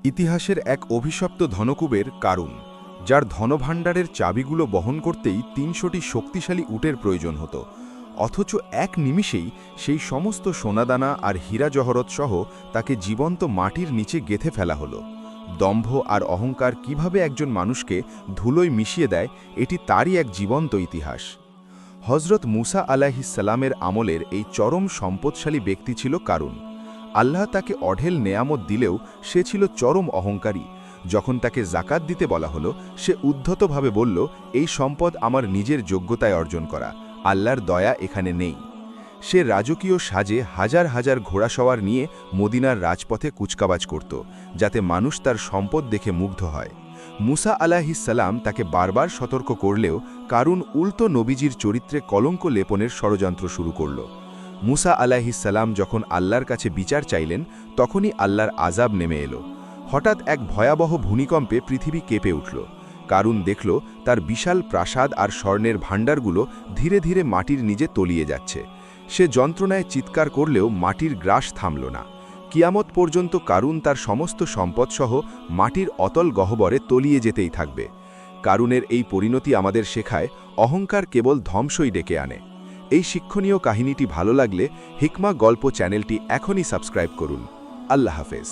ইতিহাসের এক অভিশপ্ত ধনকুবের কারুন, যার ধনভাণ্ডারের চাবিগুলো বহন করতেই ৩০০টি শক্তিশালী উটের প্রয়োজন হতো। অথচ এক নিমিষেই সেই সমস্ত সোনাদানা আর হীরা জহরত সহ তাকে জীবন্ত মাটির নিচে গেঁথে ফেলা হলো। দম্ভ আর অহংকার কিভাবে একজন মানুষকে ধুলোয় মিশিয়ে দেয়, এটি তারই এক জীবন্ত ইতিহাস। হজরত মুসা আলাইহিসসালামের আমলের এই চরম সম্পদশালী ব্যক্তি ছিল কারুন। আল্লাহ তাকে অঢেল নেয়ামত দিলেও সে ছিল চরম অহংকারী। যখন তাকে জাকাত দিতে বলা হলো, সে উদ্ধতভাবে বলল, এই সম্পদ আমার নিজের যোগ্যতায় অর্জন করা, আল্লাহর দয়া এখানে নেই। সে রাজকীয় সাজে হাজার হাজার ঘোড়াসওয়ার নিয়ে মদিনার রাজপথে কুচকাবাজ করত, যাতে মানুষ তার সম্পদ দেখে মুগ্ধ হয়। মুসা আলাইহিসসালাম তাকে বারবার সতর্ক করলেও কারুন উল্টো নবীজির চরিত্রে কলঙ্ক লেপনের ষড়যন্ত্র শুরু করল। মুসা আলাইহিসসালাম যখন আল্লাহর কাছে বিচার চাইলেন, তখনই আল্লাহর আযাব নেমে এলো। হঠাৎ এক ভয়াবহ ভূমিকম্পে পৃথিবী কেঁপে উঠল। কারুন দেখল তার বিশাল প্রাসাদ আর স্বর্ণের ভাণ্ডারগুলো ধীরে ধীরে মাটির নিচে তলিয়ে যাচ্ছে। সে যন্ত্রণায় চিৎকার করলেও মাটির গ্রাস থামল না। কিয়ামত পর্যন্ত কারুন তার সমস্ত সম্পদসহ মাটির অতল গহ্বরে তলিয়ে যেতেই থাকবে। কারুনের এই পরিণতি আমাদের শেখায়, অহংকার কেবল ধ্বংসই ডেকে আনে। এই শিক্ষণীয় কাহিনীটি ভালো লাগলে হিকমা গল্প চ্যানেলটি এখনই সাবস্ক্রাইব করুন। আল্লাহ হাফেজ।